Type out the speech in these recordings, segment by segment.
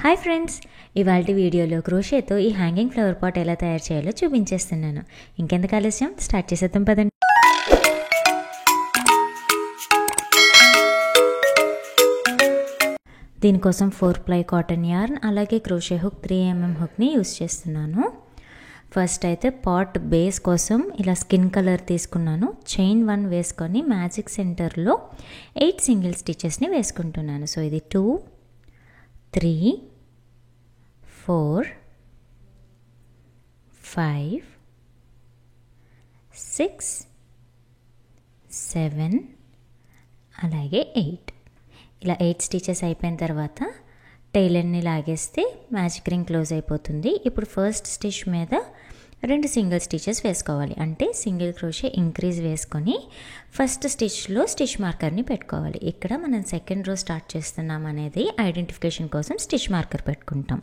Hi friends, ఇవాల్టి వీడియోలో క్రోషేతో ఈ హ్యాంగింగ్ ఫ్లవర్ పాట్ ఎలా తయారు చేయాలో చూపించేస్తున్నాను. ఇంకెందుకు ఆలస్యం, స్టార్ట్ చేసేద్దాం పదండి. దీనికోసం 4 ప్లై కాటన్ యార్న్ అలాగే క్రోషే హుక్ 3mm హుక్ని యూస్ చేస్తున్నాను. ఫస్ట్ అయితే పాట్ బేస్ కోసం ఇలా స్కిన్ కలర్ తీసుకున్నాను. చైన్ 1 వేసుకొని మ్యాజిక్ సెంటర్లో 8 సింగిల్ స్టిచెస్ని వేసుకుంటున్నాను. సో ఇది 2, 3, 4, 5, 6, 7 అలాగే 8. ఇలా 8 స్టిచెస్ అయిపోయిన తర్వాత టైలర్ని లాగేస్తే మ్యాజిక్ రింగ్ క్లోజ్ అయిపోతుంది. ఇప్పుడు ఫస్ట్ స్టిచ్ మీద 2 సింగిల్ స్టిచెస్ వేసుకోవాలి. అంటే సింగిల్ క్రోషే ఇంక్రీజ్ వేసుకొని ఫస్ట్ స్టిచ్లో స్టిచ్ మార్కర్ని పెట్టుకోవాలి. ఇక్కడ మనం సెకండ్ రో స్టార్ట్ చేస్తున్నాం అనేది ఐడెంటిఫికేషన్ కోసం స్టిచ్ మార్కర్ పెట్టుకుంటాం.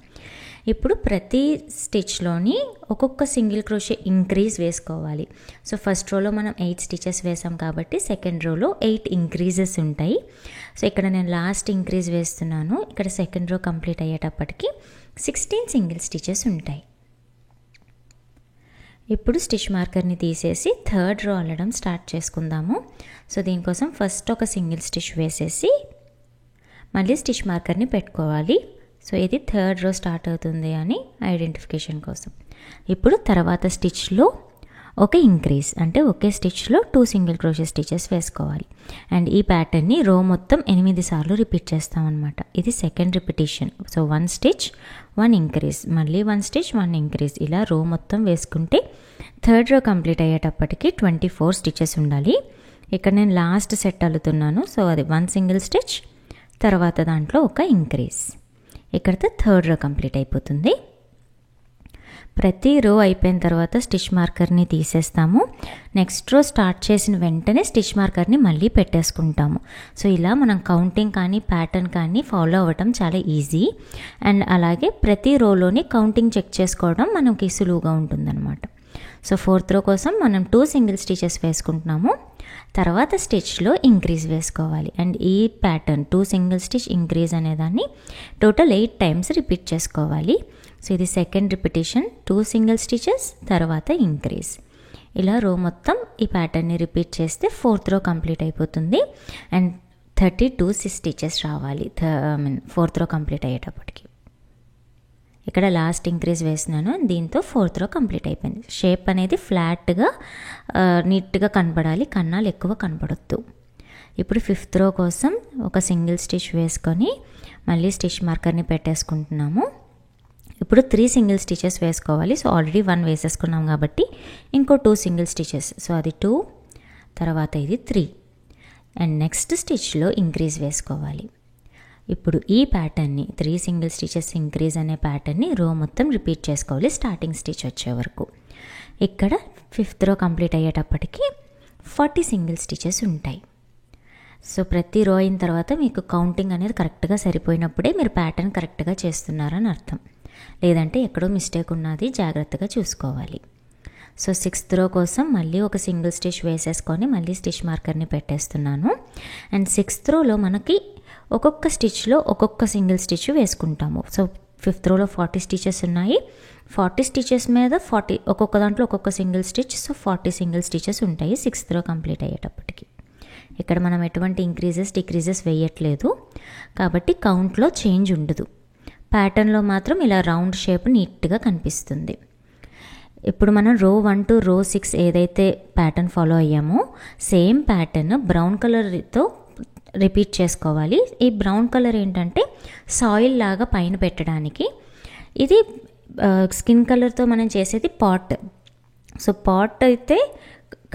ఇప్పుడు ప్రతి స్టిచ్లోని ఒక్కొక్క సింగిల్ క్రోషే ఇంక్రీజ్ వేసుకోవాలి. సో ఫస్ట్ రోలో మనం 8 స్టిచెస్ వేసాం కాబట్టి సెకండ్ రోలో 8 ఇంక్రీజెస్ ఉంటాయి. సో ఇక్కడ నేను లాస్ట్ ఇంక్రీజ్ వేస్తున్నాను. ఇక్కడ సెకండ్ రో కంప్లీట్ అయ్యేటప్పటికి 16 సింగిల్ స్టిచెస్ ఉంటాయి. ఇప్పుడు స్టిచ్ మార్కర్ని తీసేసి థర్డ్ రో అల్లడం స్టార్ట్ చేసుకుందాము. సో దీనికోసం ఫస్ట్ ఒక సింగిల్ స్టిచ్ వేసేసి మళ్ళీ స్టిచ్ మార్కర్ని పెట్టుకోవాలి. సో ఇది థర్డ్ రో స్టార్ట్ అవుతుంది అని ఐడెంటిఫికేషన్ కోసం. ఇప్పుడు తర్వాత స్టిచ్లో ఒక ఇంక్రీజ్, అంటే ఒకే స్టిచ్లో 2 సింగిల్ క్రోషే స్టిచెస్ వేసుకోవాలి. అండ్ ఈ ప్యాటర్న్ని రో మొత్తం 8 సార్లు రిపీట్ చేస్తామన్నమాట. ఇది second repetition. So 1 stitch 1 increase, మళ్ళీ 1 స్టిచ్ 1 ఇంక్రీజ్, ఇలా రో మొత్తం వేసుకుంటే థర్డ్ రో కంప్లీట్ అయ్యేటప్పటికి 24 స్టిచెస్ ఉండాలి. ఇక్కడ నేను లాస్ట్ సెట్ అల్లుతున్నాను. సో అది 1 సింగిల్ స్టిచ్, తర్వాత దాంట్లో ఒక ఇంక్రీజ్. ఇక్కడితో థర్డ్ రో కంప్లీట్ అయిపోతుంది. ప్రతి రో అయిపోయిన తర్వాత స్టిచ్ మార్కర్ని తీసేస్తాము. నెక్స్ట్ రో స్టార్ట్ చేసిన వెంటనే స్టిచ్ మార్కర్ని మళ్ళీ పెట్టేసుకుంటాము. సో ఇలా మనం కౌంటింగ్ కానీ ప్యాటర్న్ కానీ ఫాలో అవ్వటం చాలా ఈజీ. అండ్ అలాగే ప్రతి రోలోని కౌంటింగ్ చెక్ చేసుకోవడం మనకి సులువుగా ఉంటుందన్నమాట. సో ఫోర్త్ రో కోసం మనం 2 సింగిల్ స్టిచెస్ వేసుకుంటున్నాము. తర్వాత స్టిచ్లో ఇంక్రీజ్ వేసుకోవాలి. అండ్ ఈ ప్యాటర్న్ 2 సింగిల్ స్టిచ్ ఇంక్రీజ్ అనేదాన్ని టోటల్ 8 టైమ్స్ రిపీట్ చేసుకోవాలి. సో ఇది సెకండ్ రిపిటేషన్, 2 సింగిల్ స్టిచెస్ తర్వాత ఇంక్రీజ్. ఇలా రో మొత్తం ఈ ప్యాటర్న్ని రిపీట్ చేస్తే ఫోర్త్ రో కంప్లీట్ అయిపోతుంది. అండ్ 32 స్టిచెస్ రావాలి ఫోర్త్ రో కంప్లీట్ అయ్యేటప్పటికి. ఇక్కడ లాస్ట్ ఇంక్రీజ్ వేసినాను. దీంతో ఫోర్త్ రో కంప్లీట్ అయిపోయింది. షేప్ అనేది ఫ్లాట్గా నీట్గా కనపడాలి, కన్నాలు ఎక్కువ కనపడొద్దు. ఇప్పుడు ఫిఫ్త్ రో కోసం ఒక సింగిల్ స్టిచ్ వేసుకొని మళ్ళీ స్టిచ్ మార్కర్ని పెట్టేసుకుంటున్నాము. ఇప్పుడు 3 సింగిల్ స్టిచెస్ వేసుకోవాలి. సో ఆల్రెడీ 1 వేసేసుకున్నాం కాబట్టి ఇంకో 2 సింగిల్ స్టిచెస్. సో అది 2, తర్వాత ఇది 3. అండ్ నెక్స్ట్ స్టిచ్లో ఇంక్రీజ్ వేసుకోవాలి. ఇప్పుడు ఈ ప్యాటర్న్ని 3 సింగిల్ స్టిచెస్ ఇంక్రీజ్ అనే ప్యాటర్న్ని రో మొత్తం రిపీట్ చేసుకోవాలి స్టార్టింగ్ స్టిచ్ వచ్చే వరకు. ఇక్కడ ఫిఫ్త్ రో కంప్లీట్ అయ్యేటప్పటికి 40 సింగిల్ స్టిచెస్ ఉంటాయి. సో ప్రతి రో అయిన తర్వాత మీకు కౌంటింగ్ అనేది కరెక్ట్గా సరిపోయినప్పుడే మీరు ప్యాటర్న్ కరెక్ట్గా చేస్తున్నారని అర్థం. లేదంటే ఎక్కడో మిస్టేక్ ఉన్నది, జాగ్రత్తగా చూసుకోవాలి. సో 6th రో కోసం మళ్ళీ ఒక సింగిల్ స్టిచ్ వేసేసుకొని మళ్ళీ స్టిచ్ మార్కర్ని పెట్టేస్తున్నాను. అండ్ 6th రోలో మనకి ఒక్కొక్క స్టిచ్లో ఒక్కొక్క సింగిల్ స్టిచ్ వేసుకుంటాము. సో 5th రోలో 40 స్టిచెస్ ఉన్నాయి. 40 స్టిచెస్ మీద 40 ఒక్కొక్క దాంట్లో ఒక్కొక్క single stitch. So 40 single stitches ఉంటాయి 6th రో కంప్లీట్ అయ్యేటప్పటికి. ఇక్కడ మనం ఎటువంటి ఇంక్రీజెస్ డిక్రీజెస్ వేయట్లేదు కాబట్టి కౌంట్లో చేంజ్ ఉండదు. ప్యాటర్న్లో మాత్రం ఇలా రౌండ్ షేప్ నీట్గా కనిపిస్తుంది. ఇప్పుడు మనం రో 1 to రో 6 ఏదైతే ప్యాటర్న్ ఫాలో అయ్యామో సేమ్ ప్యాటర్న్ బ్రౌన్ కలర్తో రిపీట్ చేసుకోవాలి. ఈ బ్రౌన్ కలర్ ఏంటంటే సాయిల్ లాగా పైన పెట్టడానికి. ఇది స్కిన్ కలర్తో మనం చేసేది పాట్. సో పాట్ అయితే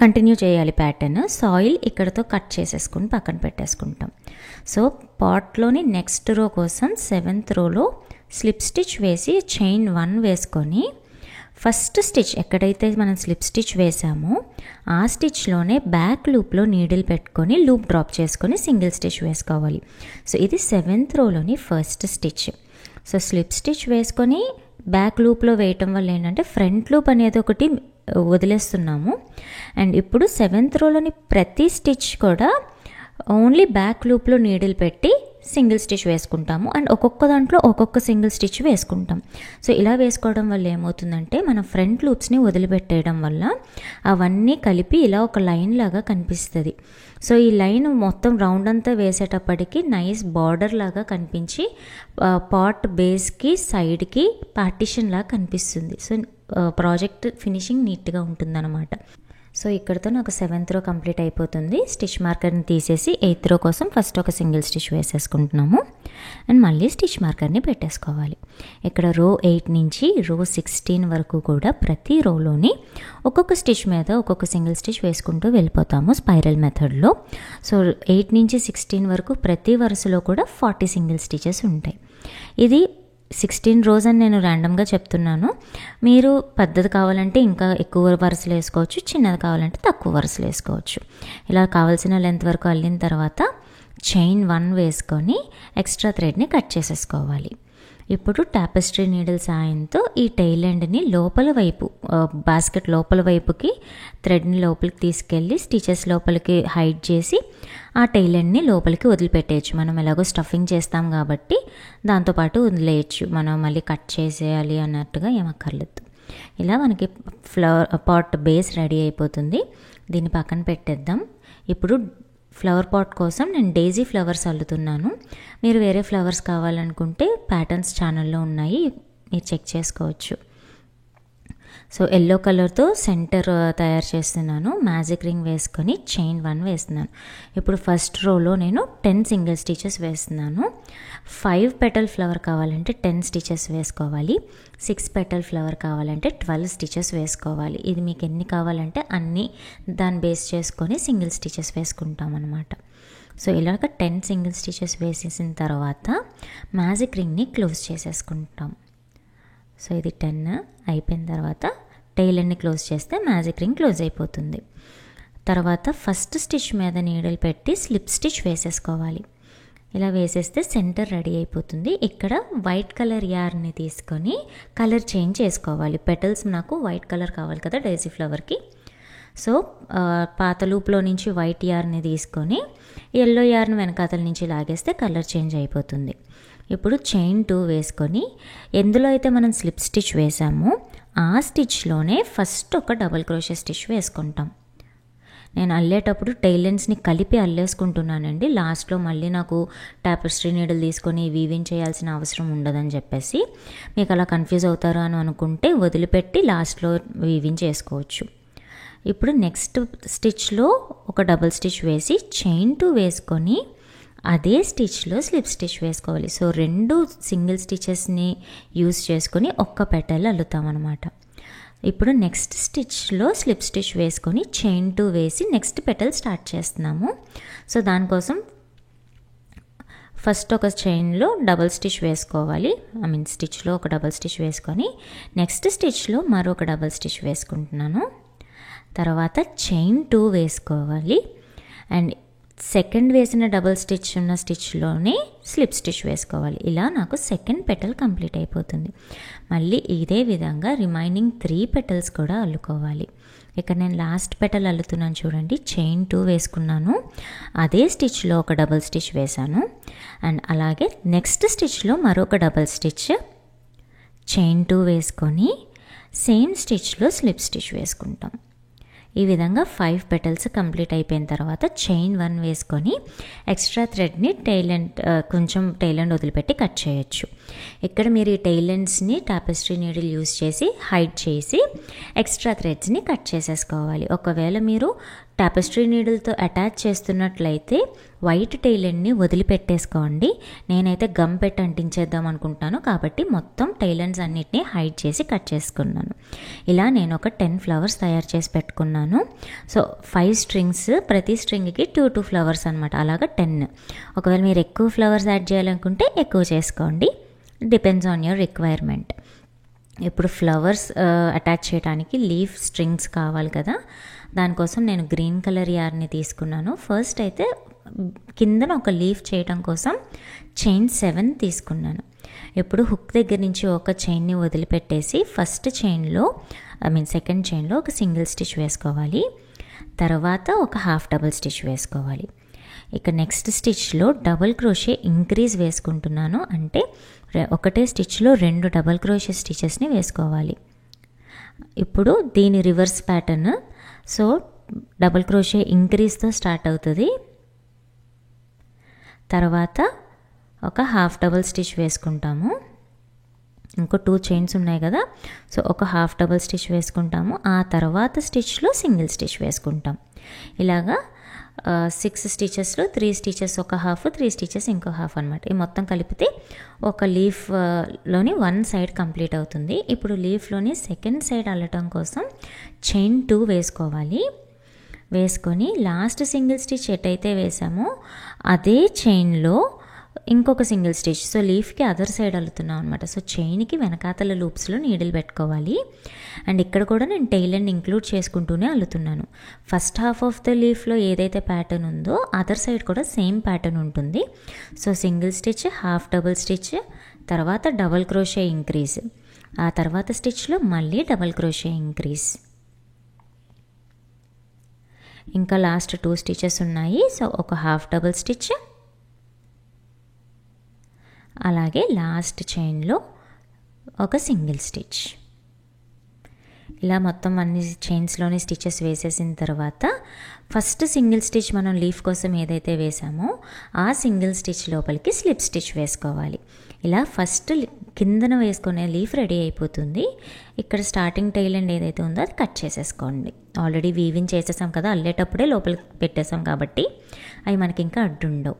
కంటిన్యూ చేయాలి ప్యాటర్న్. సాయిల్ ఇక్కడతో కట్ చేసేసుకుని పక్కన పెట్టేసుకుంటాం. సో పాట్లోని నెక్స్ట్ రో కోసం 7th రోలో స్లిప్ స్టిచ్ వేసి చైన్ 1 వేసుకొని ఫస్ట్ స్టిచ్ ఎక్కడైతే మనం స్లిప్ స్టిచ్ వేసామో ఆ స్టిచ్లోనే బ్యాక్ లూప్లో నీడిల్ పెట్టుకొని లూప్ డ్రాప్ చేసుకొని సింగిల్ స్టిచ్ వేసుకోవాలి. సో ఇది 7th రోలోని first stitch. So slip stitch వేసుకొని బ్యాక్ లూప్లో వేయటం వల్ల ఏంటంటే ఫ్రంట్ లూప్ అనేది ఒకటి వదిలేస్తున్నాము. అండ్ ఇప్పుడు 7th రోలోని ప్రతి స్టిచ్ కూడా ఓన్లీ బ్యాక్ లూప్లో నీడిల్ పెట్టి సింగిల్ స్టిచ్ వేసుకుంటాము అండ్ ఒక్కొక్క దాంట్లో ఒక్కొక్క సింగిల్ స్టిచ్ వేసుకుంటాం. సో ఇలా వేసుకోవడం వల్ల ఏమవుతుందంటే మన ఫ్రంట్ లూప్స్ని వదిలిపెట్టేయడం వల్ల అవన్నీ కలిపి ఇలా ఒక లైన్ లాగా కనిపిస్తుంది. సో ఈ లైన్ మొత్తం రౌండ్ అంతా వేసేటప్పటికి నైస్ బార్డర్ లాగా కనిపించి పాట్ బేస్కి సైడ్కి పార్టిషన్ లాగా కనిపిస్తుంది. సో ప్రాజెక్ట్ ఫినిషింగ్ నీట్గా ఉంటుందన్నమాట. సో ఇక్కడతో నాకు 7th రో కంప్లీట్ అయిపోతుంది. స్టిచ్ మార్కర్ని తీసేసి 8th రో కోసం ఫస్ట్ ఒక సింగిల్ స్టిచ్ వేసేసుకుంటున్నాము అండ్ మళ్ళీ స్టిచ్ మార్కర్ని పెట్టేసుకోవాలి. ఇక్కడ రో 8 నుంచి రో 16 వరకు కూడా ప్రతి రోలోని ఒక్కొక్క స్టిచ్ మీద ఒక్కొక్క సింగిల్ స్టిచ్ వేసుకుంటూ వెళ్ళిపోతాము స్పైరల్ మెథడ్లో. సో 8 నుంచి 16 వరకు ప్రతి వరుసలో కూడా 40 సింగిల్ స్టిచెస్ ఉంటాయి. ఇది 16 రోస్ అని నేను ర్యాండమ్గా చెప్తున్నాను. మీరు పెద్దది కావాలంటే ఇంకా ఎక్కువ వరుసలు వేసుకోవచ్చు, చిన్నది కావాలంటే తక్కువ వరుసలు వేసుకోవచ్చు. ఇలా కావాల్సిన లెంత్ వరకు అల్లిన తర్వాత చైన్ 1 వేసుకొని ఎక్స్ట్రా థ్రెడ్ని కట్ చేసేసుకోవాలి. ఇప్పుడు టాపెస్ట్రీ నీడిల్ సాయంతో ఈ టైల్ ఎండ్ని లోపల వైపు బాస్కెట్ లోపల వైపుకి థ్రెడ్ని లోపలికి తీసుకెళ్ళి స్టిచెస్ లోపలికి హైడ్ చేసి ఆ టైల్ ఎండ్ని లోపలికి వదిలిపెట్టేయచ్చు. మనం ఎలాగో స్టఫింగ్ చేస్తాం కాబట్టి దాంతోపాటు వదిలేయచ్చు, మనం మళ్ళీ కట్ చేసేయాలి అన్నట్టుగా ఏమక్కర్లేదు. ఇలా మనకి పాట్ బేస్ రెడీ అయిపోతుంది. దీన్ని పక్కన పెట్టేద్దాం. ఇప్పుడు ఫ్లవర్ పాట్ కోసం నేను డైజీ ఫ్లవర్స్ అల్లుతున్నాను. మీరు వేరే ఫ్లవర్స్ కావాలనుకుంటే ప్యాటర్న్స్ ఛానల్లో ఉన్నాయి, మీరు చెక్ చేసుకోవచ్చు. సో ఎల్లో కలర్తో సెంటర్ తయారు చేస్తున్నాను. మ్యాజిక్ రింగ్ వేసుకొని చైన్ 1 వేస్తున్నాను. ఇప్పుడు ఫస్ట్ రోలో నేను 10 సింగిల్ స్టిచెస్ వేస్తున్నాను. 5 పెటల్ ఫ్లవర్ కావాలంటే 10 స్టిచెస్ వేసుకోవాలి. 6 పెటల్ ఫ్లవర్ కావాలంటే 12 స్టిచెస్ వేసుకోవాలి. ఇది మీకు ఎన్ని కావాలంటే అన్ని దాన్ని బేస్ చేసుకొని సింగిల్ స్టిచెస్ వేసుకుంటాం అన్నమాట. సో ఇలాగ 10 సింగిల్ స్టిచెస్ వేసేసిన తర్వాత మ్యాజిక్ రింగ్ని క్లోజ్ చేసేసుకుంటాం. సో ఇది 10 అయిపోయిన తర్వాత టైల్ ఎండ్ని క్లోజ్ చేస్తే మ్యాజిక్ రింగ్ క్లోజ్ అయిపోతుంది. తర్వాత ఫస్ట్ స్టిచ్ మీద నీడిల్ పెట్టి స్లిప్ స్టిచ్ వేసేసుకోవాలి. ఇలా వేసేస్తే సెంటర్ రెడీ అయిపోతుంది. ఇక్కడ వైట్ కలర్ యార్ని తీసుకొని కలర్ చేంజ్ చేసుకోవాలి. పెటల్స్ నాకు వైట్ కలర్ కావాలి కదా డైజీ ఫ్లవర్కి. సో పాత లూప్లో నుంచి వైట్ యార్ని తీసుకొని ఎల్లో యార్ని వెనకాతల నుంచి లాగేస్తే కలర్ చేంజ్ అయిపోతుంది. ఇప్పుడు చైన్ 2 వేసుకొని ఎందులో అయితే మనం స్లిప్ స్టిచ్ వేసామో ఆ స్టిచ్లోనే ఫస్ట్ ఒక డబుల్ క్రోషే స్టిచ్ వేసుకుంటాం. నేను అల్లేటప్పుడు టైల్ ఎండ్స్ని కలిపి అల్లేసుకుంటున్నానండి. లాస్ట్లో మళ్ళీ నాకు టాపెస్ట్రీ నీడిల్ తీసుకొని వీవింగ్ చేయాల్సిన అవసరం ఉండదని చెప్పేసి, మీకు అలా కన్ఫ్యూజ్ అవుతారు అని అనుకుంటే వదిలిపెట్టి లాస్ట్లో వీవింగ్ చేసుకోవచ్చు. ఇప్పుడు నెక్స్ట్ స్టిచ్లో ఒక డబుల్ స్టిచ్ వేసి చైన్ 2 వేసుకొని అదే స్టిచ్లో స్లిప్ స్టిచ్ వేసుకోవాలి. సో 2 సింగిల్ స్టిచెస్ని యూస్ చేసుకొని ఒక్క పెటల్ అల్లుతామన్నమాట. ఇప్పుడు నెక్స్ట్ స్టిచ్లో స్లిప్ స్టిచ్ వేసుకొని చైన్ 2 వేసి నెక్స్ట్ పెటల్ స్టార్ట్ చేస్తున్నాము. సో దానికోసం ఫస్ట్ ఒక చైన్లో డబుల్ స్టిచ్ వేసుకోవాలి. స్టిచ్లో ఒక డబుల్ స్టిచ్ వేసుకొని నెక్స్ట్ స్టిచ్లో మరొక డబుల్ స్టిచ్ వేసుకుంటున్నాను. తర్వాత చైన్ 2 వేసుకోవాలి అండ్ సెకండ్ వేసిన డబుల్ స్టిచ్ ఉన్న స్టిచ్లోనే స్లిప్ స్టిచ్ వేసుకోవాలి. ఇలా నాకు సెకండ్ పెటల్ కంప్లీట్ అయిపోతుంది. మళ్ళీ ఇదే విధంగా రిమైనింగ్ 3 పెటల్స్ కూడా అల్లుకోవాలి. ఇక్కడ నేను లాస్ట్ పెటల్ అల్లుతున్నాను చూడండి. చైన్ 2 వేసుకున్నాను, అదే స్టిచ్లో ఒక డబుల్ స్టిచ్ వేసాను అండ్ అలాగే నెక్స్ట్ స్టిచ్లో మరొక డబుల్ స్టిచ్ చైన్ 2 వేసుకొని సేమ్ స్టిచ్లో స్లిప్ స్టిచ్ వేసుకుంటాం. ఈ విధంగా 5 పెటల్స్ కంప్లీట్ అయిపోయిన తర్వాత చైన్ 1 వేసుకొని ఎక్స్ట్రా థ్రెడ్ని కొంచెం టైల్ ఎండ్ వదిలిపెట్టి కట్ చేయొచ్చు. ఇక్కడ మీరు ఈ టైల్ ఎండ్స్ని టాపెస్ట్రీ నీడిల్ యూస్ చేసి హైడ్ చేసి ఎక్స్ట్రా థ్రెడ్స్ని కట్ చేసేసుకోవాలి. ఒకవేళ మీరు టాపెస్ట్రీ నీడిల్తో అటాచ్ చేస్తున్నట్లయితే వైట్ టైల్ ఎండ్ని వదిలిపెట్టేసుకోండి. నేనైతే గమ్ పెట్టి అంటించేద్దాం అనుకుంటాను కాబట్టి మొత్తం టైల్ ఎండ్స్ అన్నిటినీ హైడ్ చేసి కట్ చేసుకున్నాను. ఇలా నేను ఒక 10 ఫ్లవర్స్ తయారు చేసి పెట్టుకున్నాను. సో 5 స్ట్రింగ్స్, ప్రతి స్ట్రింగ్కి 2 ఫ్లవర్స్ అనమాట. అలాగా 10. ఒకవేళ మీరు ఎక్కువ ఫ్లవర్స్ యాడ్ చేయాలనుకుంటే ఎక్కువ చేసుకోండి, డిపెండ్స్ ఆన్ యువర్ రిక్వైర్మెంట్. ఇప్పుడు ఫ్లవర్స్ అటాచ్ చేయడానికి లీఫ్ స్ట్రింగ్స్ కావాలి కదా, దానికోసం నేను గ్రీన్ కలర్ యార్ని తీసుకున్నాను. ఫస్ట్ అయితే కిందన ఒక లీఫ్ చేయడం కోసం చైన్ 7 తీసుకున్నాను. ఇప్పుడు హుక్ దగ్గర నుంచి ఒక చైన్ని వదిలిపెట్టేసి ఫస్ట్ చైన్లో సెకండ్ చైన్లో ఒక సింగిల్ స్టిచ్ వేసుకోవాలి. తర్వాత ఒక హాఫ్ డబుల్ స్టిచ్ వేసుకోవాలి. ఇక నెక్స్ట్ స్టిచ్లో డబల్ క్రోషే ఇంక్రీజ్ వేసుకుంటున్నాను. అంటే ఒకటే స్టిచ్లో 2 డబల్ క్రోషే స్టిచెస్ని వేసుకోవాలి. ఇప్పుడు దీని reverse pattern. So double crochet ఇంక్రీజ్తో స్టార్ట్ అవుతుంది. తర్వాత ఒక హాఫ్ డబల్ స్టిచ్ వేసుకుంటాము. ఇంకో 2 చైన్స్ ఉన్నాయి కదా, సో ఒక హాఫ్ డబల్ స్టిచ్ వేసుకుంటాము. ఆ తర్వాత స్టిచ్లో సింగిల్ స్టిచ్ వేసుకుంటాం. ఇలాగా 6 స్టిచెస్లో 3 స్టిచెస్ ఒక హాఫ్, 3 స్టిచెస్ ఇంకో హాఫ్ అనమాట. ఈ మొత్తం కలిపితే ఒక లీఫ్లోని 1 సైడ్ కంప్లీట్ అవుతుంది. ఇప్పుడు లీఫ్లోని సెకండ్ సైడ్ అల్లటం కోసం చైన్ 2 వేసుకోవాలి. వేసుకొని లాస్ట్ సింగిల్ స్టిచ్ ఎటైతే వేసామో అదే చైన్లో ఇంకొక సింగిల్ స్టిచ్. సో లీఫ్కి అదర్ సైడ్ అల్లుతున్నాం అనమాట. సో చైన్కి వెనకాతల లూప్స్లో నీడిల్ పెట్టుకోవాలి. అండ్ ఇక్కడ కూడా నేను టెయిల్ ఎండ్ ఇంక్లూడ్ చేసుకుంటూనే అల్లుతున్నాను. ఫస్ట్ హాఫ్ ఆఫ్ ద లీఫ్లో ఏదైతే ప్యాటర్న్ ఉందో అదర్ సైడ్ కూడా సేమ్ ప్యాటర్న్ ఉంటుంది. So single stitch, half double stitch, తర్వాత డబల్ క్రోషే ఇంక్రీజ్, ఆ తర్వాత స్టిచ్లో మళ్ళీ డబల్ క్రోషే ఇంక్రీజ్. ఇంకా లాస్ట్ 2 స్టిచెస్ ఉన్నాయి. సో ఒక హాఫ్ డబుల్ స్టిచ్, అలాగే లాస్ట్ చైన్లో ఒక సింగిల్ స్టిచ్. ఇలా మొత్తం అన్ని చైన్స్లోని స్టిచెస్ వేసేసిన తర్వాత ఫస్ట్ సింగిల్ స్టిచ్ మనం లీఫ్ కోసం ఏదైతే వేసామో ఆ సింగిల్ స్టిచ్ లోపలికి స్లిప్ స్టిచ్ వేసుకోవాలి. ఇలా ఫస్ట్ కిందన వేసుకునే లీఫ్ రెడీ అయిపోతుంది. ఇక్కడ స్టార్టింగ్ టైల్ ఎండ్ ఏదైతే ఉందో అది కట్ చేసేసుకోండి. ఆల్రెడీ వీవింగ్ చేసేసాం కదా, అల్లేటప్పుడే లోపలికి పెట్టేసాం కాబట్టి అవి మనకి ఇంకా అడ్డుండవు.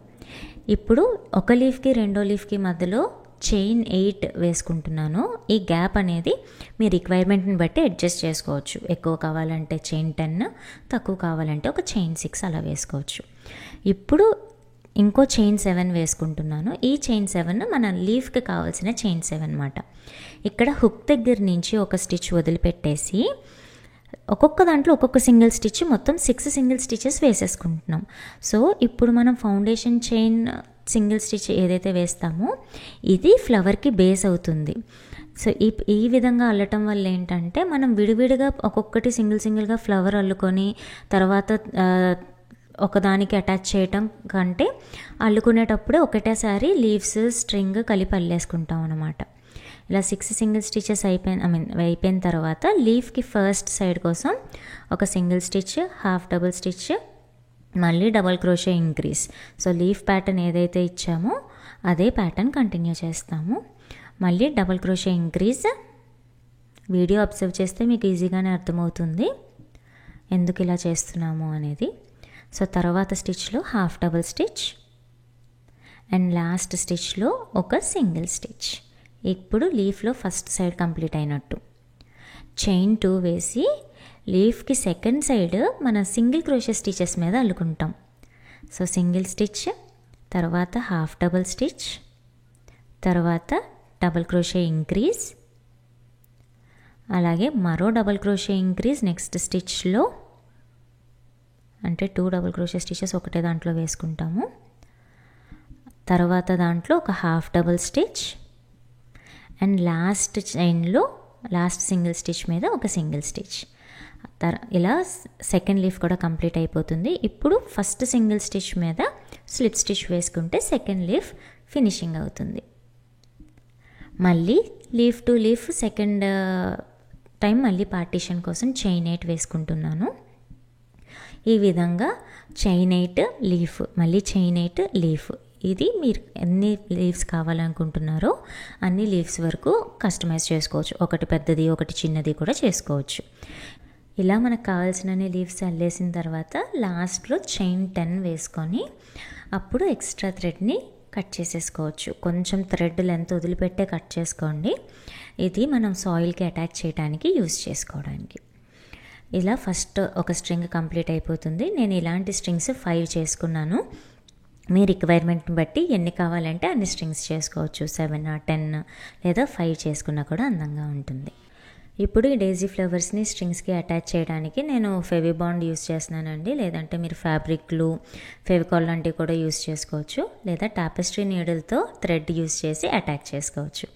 ఇప్పుడు ఒక లీఫ్కి రెండో లీఫ్కి మధ్యలో చైన్ 8 వేసుకుంటున్నాను. ఈ గ్యాప్ అనేది మీ రిక్వైర్మెంట్ని బట్టి అడ్జస్ట్ చేసుకోవచ్చు. ఎక్కువ కావాలంటే చైన్ 10, తక్కువ కావాలంటే ఒక చైన్ 6 అలా వేసుకోవచ్చు. ఇప్పుడు ఇంకో చైన్ 7 వేసుకుంటున్నాను. ఈ చైన్ 7 మన లీఫ్కి కావాల్సిన చైన్ 7 అన్నమాట. ఇక్కడ హుక్ దగ్గర నుంచి ఒక స్టిచ్ వదిలిపెట్టేసి ఒక్కొక్క దాంట్లో ఒక్కొక్క సింగిల్ స్టిచ్, మొత్తం 6 సింగిల్ స్టిచెస్ వేసేసుకుంటున్నాం. సో ఇప్పుడు మనం ఫౌండేషన్ చైన్ సింగిల్ స్టిచ్ ఏదైతే వేస్తామో ఇది ఫ్లవర్కి బేస్ అవుతుంది. సో ఈ విధంగా అల్లటం వల్ల ఏంటంటే మనం విడివిడిగా ఒక్కొక్కటి సింగిల్గా ఫ్లవర్ అల్లుకొని తర్వాత ఒకదానికి అటాచ్ చేయటం కంటే అల్లుకునేటప్పుడే ఒకటేసారి లీవ్స్ స్ట్రింగ్ కలిపి అల్లేసుకుంటాం అన్నమాట. ఇలా 6 సింగిల్ స్టిచెస్ అయిపోయిన తర్వాత లీఫ్కి ఫస్ట్ సైడ్ కోసం ఒక single stitch, half double stitch, మళ్ళీ double crochet increase. So leaf pattern ఏదైతే ఇచ్చామో అదే ప్యాటర్న్ కంటిన్యూ చేస్తాము. మళ్ళీ double crochet increase. Video observe చేస్తే మీకు ఈజీగానే అర్థమవుతుంది ఎందుకు ఇలా చేస్తున్నాము అనేది. సో తర్వాత స్టిచ్లో half double stitch and last స్టిచ్లో ఒక సింగిల్ స్టిచ్. ఇప్పుడు లీఫ్లో ఫస్ట్ సైడ్ కంప్లీట్ అయినట్టు. చైన్ 2 వేసి లీఫ్కి సెకండ్ సైడ్ మన సింగిల్ క్రోషే స్టిచెస్ మీద అల్లుకుంటాం. సో సింగిల్ స్టిచ్, తర్వాత హాఫ్ డబుల్ స్టిచ్, తర్వాత డబుల్ క్రోషే ఇంక్రీజ్, అలాగే మరో డబుల్ క్రోషే ఇంక్రీజ్ నెక్స్ట్ స్టిచ్లో. అంటే 2 డబుల్ క్రోషే స్టిచెస్ ఒకటే దాంట్లో వేసుకుంటాము. తర్వాత దాంట్లో ఒక half double stitch and last చైన్లో లాస్ట్ సింగిల్ స్టిచ్ మీద ఒక సింగిల్ స్టిచ్. ఇలా సెకండ్ లీఫ్ కూడా కంప్లీట్ అయిపోతుంది. ఇప్పుడు ఫస్ట్ సింగిల్ స్టిచ్ మీద స్లిప్ స్టిచ్ వేసుకుంటే సెకండ్ లీఫ్ ఫినిషింగ్ అవుతుంది. మళ్ళీ leaf to leaf second time మళ్ళీ పార్టీషన్ కోసం చైన్ 8 వేసుకుంటున్నాను. ఈ విధంగా చైన్ 8 లీఫ్, మళ్ళీ చైన్ 8 లీఫ్. ఇది మీరు ఎన్ని లీవ్స్ కావాలనుకుంటున్నారో అన్ని లీవ్స్ వరకు కస్టమైజ్ చేసుకోవచ్చు. ఒకటి పెద్దది, ఒకటి చిన్నది కూడా చేసుకోవచ్చు. ఇలా మనకు కావాల్సినన్ని లీవ్స్ అల్లేసిన తర్వాత లాస్ట్లో చైన్ 10 వేసుకొని అప్పుడు ఎక్స్ట్రా థ్రెడ్ని కట్ చేసేసుకోవచ్చు. కొంచెం థ్రెడ్ లెంత్ వదిలిపెట్టే కట్ చేసుకోండి. ఇది మనం సాయిల్కి అటాచ్ చేయడానికి యూజ్ చేసుకోవడానికి. ఇలా ఫస్ట్ ఒక స్ట్రింగ్ కంప్లీట్ అయిపోతుంది. నేను ఇలాంటి స్ట్రింగ్స్ 5 చేసుకున్నాను. మీ రిక్వైర్మెంట్ని బట్టి ఎన్ని కావాలంటే అన్ని స్ట్రింగ్స్ చేసుకోవచ్చు. 7, 10 లేదా 5 చేసుకున్నా కూడా అందంగా ఉంటుంది. ఇప్పుడు ఈ డేజీ ఫ్లవర్స్ని స్ట్రింగ్స్కి అటాచ్ చేయడానికి నేను ఫెవిబాండ్ యూస్ చేస్తున్నానండి. లేదంటే మీరు ఫ్యాబ్రిక్ గ్లూ, ఫెవికాల్ లాంటివి కూడా యూస్ చేసుకోవచ్చు. లేదా టాపెస్ట్రీ నీడిల్తో థ్రెడ్ యూస్ చేసి అటాచ్ చేసుకోవచ్చు.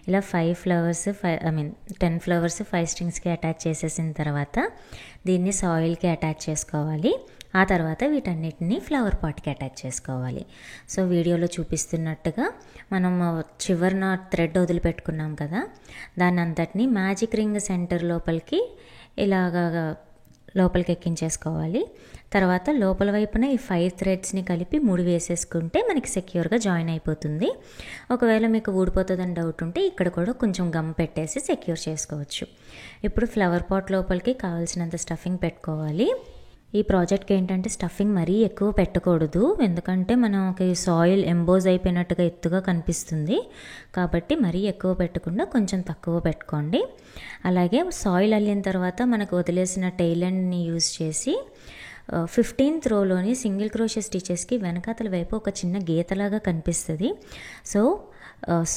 ఇలా 10 ఫ్లవర్స్ 5 స్ట్రింగ్స్కి అటాచ్ చేసేసిన తర్వాత దీన్ని సాయిల్కి అటాచ్ చేసుకోవాలి. ఆ తర్వాత వీటన్నిటిని ఫ్లవర్ పాట్కి అటాచ్ చేసుకోవాలి. సో వీడియోలో చూపిస్తున్నట్టుగా మనం చివరిన థ్రెడ్ వదిలిపెట్టుకున్నాం కదా, దాన్ని అంతటిని మ్యాజిక్ రింగ్ సెంటర్ లోపలికి ఇలాగా లోపలికి ఎక్కించేసుకోవాలి. తర్వాత లోపల వైపున ఈ 5 థ్రెడ్స్ని కలిపి ముడి వేసేసుకుంటే మనకి సెక్యూర్గా జాయిన్ అయిపోతుంది. ఒకవేళ మీకు ఊడిపోతుందని డౌట్ ఉంటే ఇక్కడ కూడా కొంచెం గమ్ పెట్టేసి సెక్యూర్ చేసుకోవచ్చు. ఇప్పుడు ఫ్లవర్ పాట్ లోపలికి కావాల్సినంత స్టఫింగ్ పెట్టుకోవాలి. ఈ ప్రాజెక్ట్కి ఏంటంటే స్టఫింగ్ మరీ ఎక్కువ పెట్టకూడదు, ఎందుకంటే మనకి సాయిల్ ఎంబోజ్ అయిపోయినట్టుగా ఎత్తుగా కనిపిస్తుంది. కాబట్టి మరీ ఎక్కువ పెట్టకుండా కొంచెం తక్కువ పెట్టుకోండి. అలాగే సాయిల్ అల్లిన తర్వాత మనకు వదిలేసిన టెయిల్ ఎండ్ని యూజ్ చేసి 15th రోలోని సింగిల్ క్రోషే స్టిచెస్కి వెనకాతల వైపు ఒక చిన్న గీతలాగా కనిపిస్తుంది. సో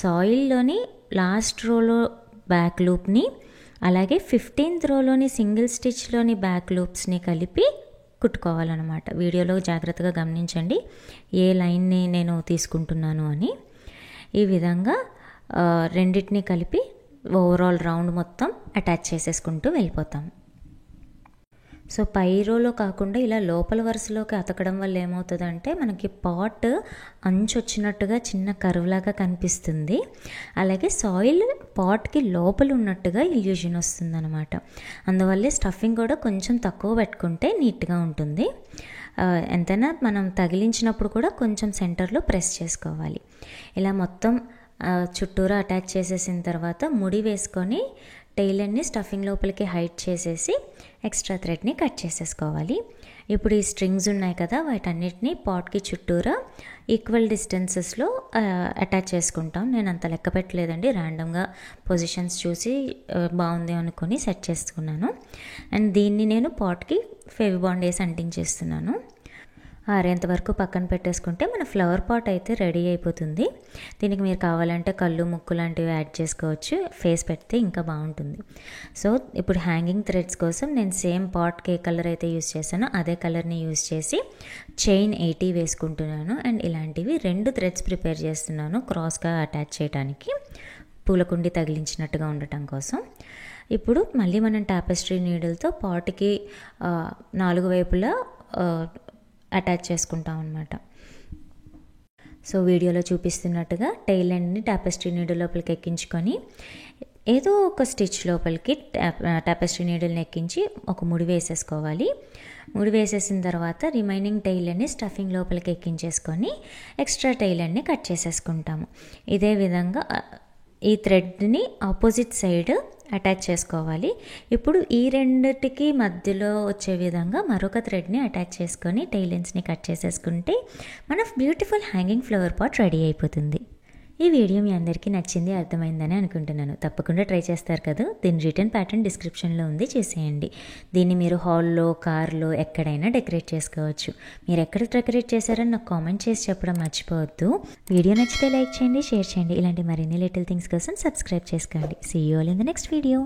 సాయిల్లోని లాస్ట్ రోలో బ్యాక్ లూప్ని, అలాగే 15th రోలోని సింగిల్ స్టిచ్లోని బ్యాక్ లూప్స్ని కలిపి కుట్టుకోవాలన్నమాట. వీడియోలో జాగ్రత్తగా గమనించండి ఏ లైన్ని నేను తీసుకుంటున్నాను అని. ఈ విధంగా రెండింటిని కలిపి ఓవరాల్ రౌండ్ మొత్తం అటాచ్ చేసేసుకుంటూ వెళ్ళిపోతాం. సో పై రోలో కాకుండా ఇలా లోపల వరుసలోకి అతకడం వల్ల ఏమవుతుందంటే మనకి పాట్ అంచు వచ్చినట్టుగా చిన్న కర్వ్ లాగా కనిపిస్తుంది. అలాగే సాయిల్ పాట్కి లోపల ఉన్నట్టుగా ఇల్యూషన్ వస్తుంది అనమాట. అందువల్లే స్టఫింగ్ కూడా కొంచెం తక్కువ పెట్టుకుంటే నీట్గా ఉంటుంది. ఎంతైనా మనం తగిలించినప్పుడు కూడా కొంచెం సెంటర్లో ప్రెస్ చేసుకోవాలి. ఇలా మొత్తం చుట్టూరా అటాచ్ చేసేసిన తర్వాత ముడి వేసుకొని టెయిల్ ఎండ్ని స్టఫింగ్ లోపలికి హైట్ చేసేసి ఎక్స్ట్రా థ్రెడ్ని కట్ చేసేసుకోవాలి. ఇప్పుడు ఈ స్ట్రింగ్స్ ఉన్నాయి కదా, వాటన్నిటిని పాట్కి చుట్టూరా ఈక్వల్ డిస్టెన్సెస్లో అటాచ్ చేసుకుంటాం. నేను అంత లెక్క పెట్టలేదండి, ర్యాండమ్గా పొజిషన్స్ చూసి బాగుంది అనుకొని సెట్ చేసుకున్నాను. అండ్ దీన్ని నేను పాట్కి ఫెవిబాండ్ వేసి అంటించేస్తున్నాను. ఆరేంత వరకు పక్కన పెట్టేసుకుంటే మన ఫ్లవర్ పాట్ అయితే రెడీ అయిపోతుంది. దీనికి మీరు కావాలంటే కళ్ళు ముక్కు లాంటివి యాడ్ చేసుకోవచ్చు, ఫేస్ పెడితే ఇంకా బాగుంటుంది. సో ఇప్పుడు హ్యాంగింగ్ థ్రెడ్స్ కోసం నేను సేమ్ పాట్కి ఏ కలర్ అయితే యూస్ చేశానో అదే కలర్ని యూస్ చేసి చైన్ 80 వేసుకుంటున్నాను. అండ్ ఇలాంటివి 2 థ్రెడ్స్ ప్రిపేర్ చేస్తున్నాను క్రాస్గా అటాచ్ చేయడానికి, పూలకుండి తగిలించినట్టుగా ఉండటం కోసం. ఇప్పుడు మళ్ళీ మనం టాపెస్ట్రీ నీడిల్తో పాట్కి 4 వైపులా అటాచ్ చేసుకుంటాం అన్నమాట. సో వీడియోలో చూపిస్తున్నట్టుగా టెయిల్ ఎండ్ని టాపెస్ట్రీ నీడిల్ లోపలికి ఎక్కించుకొని ఏదో ఒక స్టిచ్ లోపలికి టాపెస్ట్రీ నీడిల్ని ఎక్కించి ఒక ముడి వేసేసుకోవాలి. ముడి వేసేసిన తర్వాత రిమైనింగ్ టెయిల్ ఎండ్ని స్టఫింగ్ లోపలికి ఎక్కించేసుకొని ఎక్స్ట్రా టెయిల్ ఎండ్ని కట్ చేసేసుకుంటాము. ఇదే విధంగా ఈ థ్రెడ్ని ఆపోజిట్ సైడ్ అటాచ్ చేసుకోవాలి. ఇప్పుడు ఈ రెండిటికి మధ్యలో వచ్చే విధంగా మరొక థ్రెడ్ని అటాచ్ చేసుకొని టెయిల్ ఎండ్స్ని కట్ చేసేసుకుంటే మన beautiful hanging flower pot ready అయిపోతుంది. ఈ వీడియో మీ అందరికీ నచ్చింది, అర్థమైందని అనుకుంటున్నాను. తప్పకుండా ట్రై చేస్తారు కదా. దీని రిటర్న్ ప్యాటర్న్ డిస్క్రిప్షన్లో ఉంది, చేసేయండి. దీన్ని మీరు హాల్లో, కార్లో ఎక్కడైనా డెకరేట్ చేసుకోవచ్చు. మీరు ఎక్కడ డెకరేట్ చేశారని నాకు కామెంట్ చేసి చెప్పడం మర్చిపోవద్దు. వీడియో నచ్చితే లైక్ చేయండి, షేర్ చేయండి. ఇలాంటి మరిన్ని లిటిల్ థింగ్స్ కోసం సబ్స్క్రైబ్ చేసుకోండి. See you all in the next video.